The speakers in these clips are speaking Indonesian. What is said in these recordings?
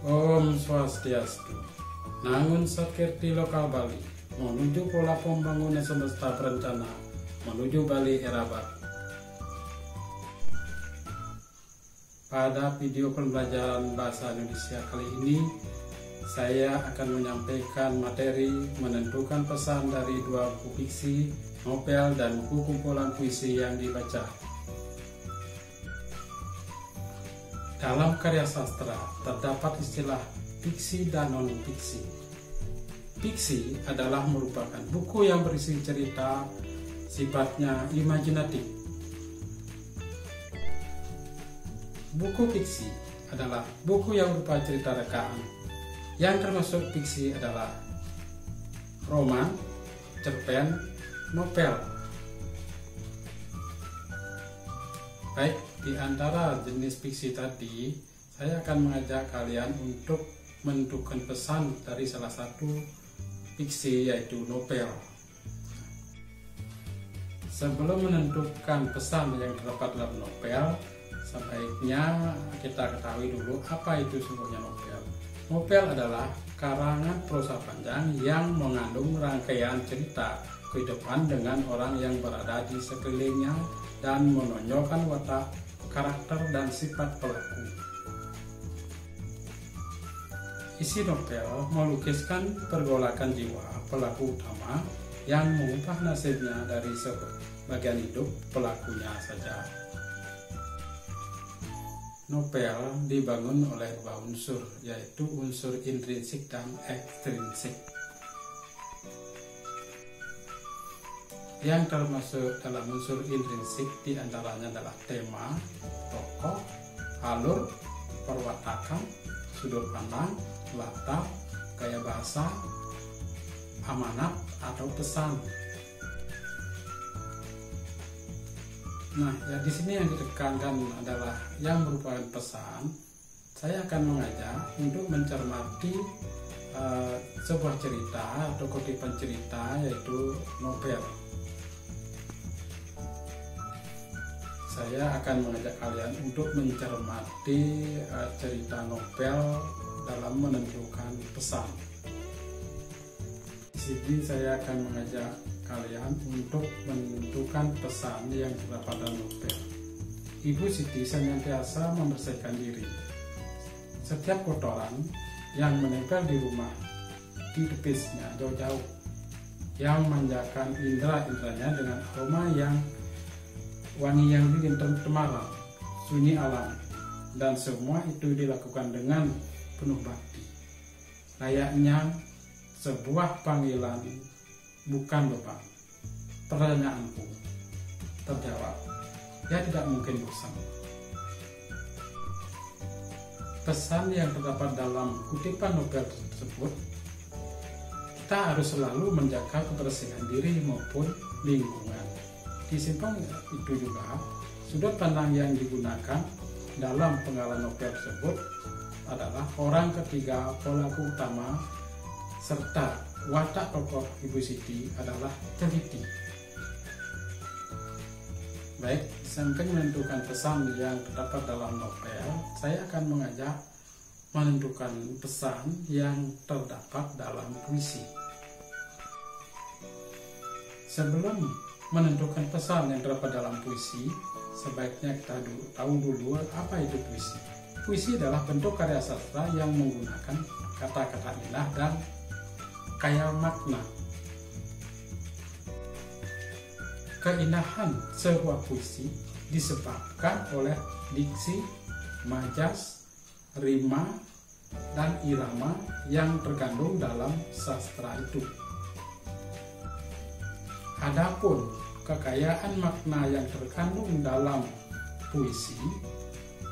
Om Swastiastu. Nangun Satkirti lokal Bali menuju pola pembangunan semesta berencana menuju Bali era baru. Pada video pembelajaran bahasa Indonesia kali ini, saya akan menyampaikan materi menentukan pesan dari dua buku fiksi, novel, dan buku kumpulan puisi yang dibaca. Dalam karya sastra terdapat istilah fiksi dan non-fiksi. Fiksi adalah merupakan buku yang berisi cerita sifatnya imajinatif. Buku fiksi adalah buku yang berupa cerita rekaan. Yang termasuk fiksi adalah roman, cerpen, novel. Baik, di antara jenis fiksi tadi, saya akan mengajak kalian untuk menentukan pesan dari salah satu fiksi, yaitu novel. Sebelum menentukan pesan yang terdapat dalam novel, sebaiknya kita ketahui dulu apa itu sesungguhnya novel. Novel adalah karangan prosa panjang yang mengandung rangkaian cerita kehidupan dengan orang yang berada di sekelilingnya dan menonjolkan watak, karakter, dan sifat pelaku. Isi novel melukiskan pergolakan jiwa pelaku utama yang mengubah nasibnya dari sebagian hidup pelakunya saja. Novel dibangun oleh dua unsur, yaitu unsur intrinsik dan ekstrinsik. Yang termasuk dalam unsur intrinsik diantaranya adalah tema, tokoh, alur, perwatakan, sudut pandang, latar, gaya bahasa, amanat atau pesan. Nah, ya di sini yang ditekankan adalah yang merupakan pesan. Saya akan mengajak untuk mencermati sebuah cerita atau kutipan cerita, yaitu novel. Saya akan mengajak kalian untuk mencermati cerita novel dalam menentukan pesan. Di sini saya akan mengajak kalian untuk menentukan pesan yang terdapat dalam novel. Ibu Siti senantiasa membersihkan diri. Setiap kotoran yang menempel di rumah ditepisnya jauh-jauh, yang memanjakan indera-inderanya dengan aroma yang wangi yang dingin temaram, sunyi alam, dan semua itu dilakukan dengan penuh bakti. Layaknya sebuah panggilan, bukan beban. Pertanyaanku terjawab, ya tidak mungkin bosan. Pesan yang terdapat dalam kutipan novel tersebut, kita harus selalu menjaga kebersihan diri maupun lingkungan. Di simpang itu juga, sudut pandang yang digunakan dalam penggalan novel tersebut adalah orang ketiga pelaku utama, serta watak tokoh Ibu Siti adalah teliti. Baik, samping menentukan pesan yang terdapat dalam novel, saya akan mengajak menentukan pesan yang terdapat dalam puisi. Sebelum menentukan pesan yang terdapat dalam puisi, sebaiknya kita tahu dulu apa itu puisi. Puisi adalah bentuk karya sastra yang menggunakan kata-kata indah dan kaya makna. Keindahan sebuah puisi disebabkan oleh diksi, majas, rima, dan irama yang terkandung dalam sastra itu. Adapun kekayaan makna yang terkandung dalam puisi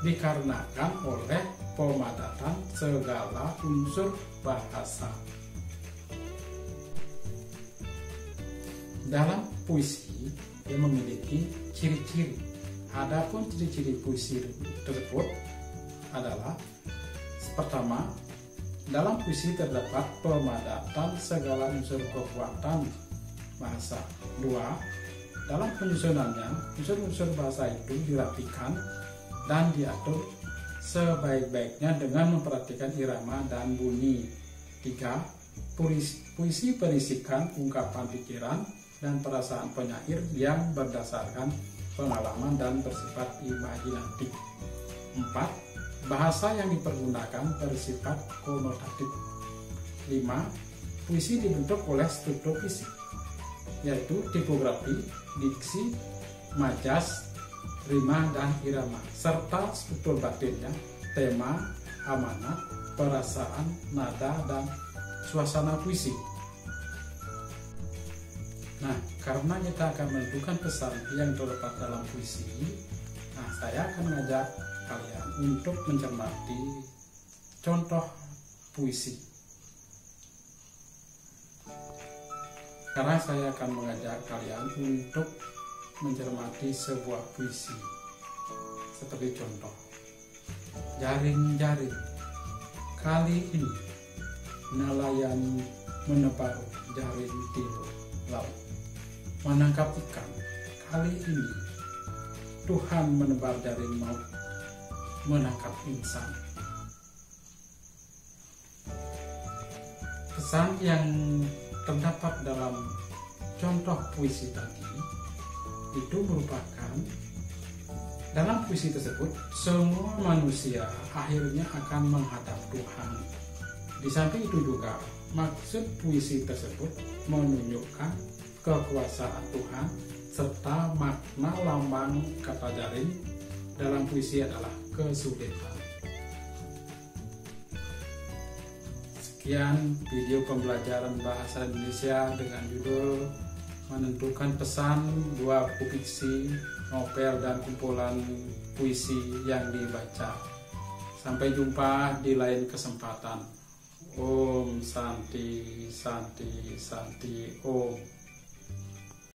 dikarenakan oleh pemadatan segala unsur bahasa. Dalam puisi yang memiliki ciri-ciri. Adapun ciri-ciri puisi tersebut adalah: pertama, dalam puisi terdapat pemadatan segala unsur kekuatan bahasa. Dua, dalam penyusunannya unsur-unsur bahasa itu dirapikan dan diatur sebaik-baiknya dengan memperhatikan irama dan bunyi. 3. Puisi berisikan ungkapan pikiran dan perasaan penyair yang berdasarkan pengalaman dan bersifat imajinatif. 4. Bahasa yang dipergunakan bersifat konotatif. 5. Puisi dibentuk oleh struktur fisik, yaitu tipografi, diksi, majas, rima, dan irama, serta struktur batinnya, tema, amanat, perasaan, nada, dan suasana puisi. Nah, karena kita akan menentukan pesan yang terdapat dalam puisi, saya akan mengajak kalian untuk mencermati contoh puisi. Karena saya akan mengajak kalian untuk mencermati sebuah puisi. Seperti contoh, jaring-jaring kali ini nelayan menebar jaring di laut, menangkap ikan. Kali ini Tuhan menebar jaring maut, menangkap insan. Pesan yang terdapat dalam contoh puisi tadi itu merupakan, dalam puisi tersebut semua manusia akhirnya akan menghadap Tuhan. Di samping itu juga maksud puisi tersebut menunjukkan kekuasaan Tuhan, serta makna lambang kata jaring dalam puisi adalah kesulitan. Sekian video pembelajaran bahasa Indonesia dengan judul menentukan pesan dua buku fiksi, novel, dan kumpulan puisi yang dibaca. Sampai jumpa di lain kesempatan. Om Santi Santi Santi Om.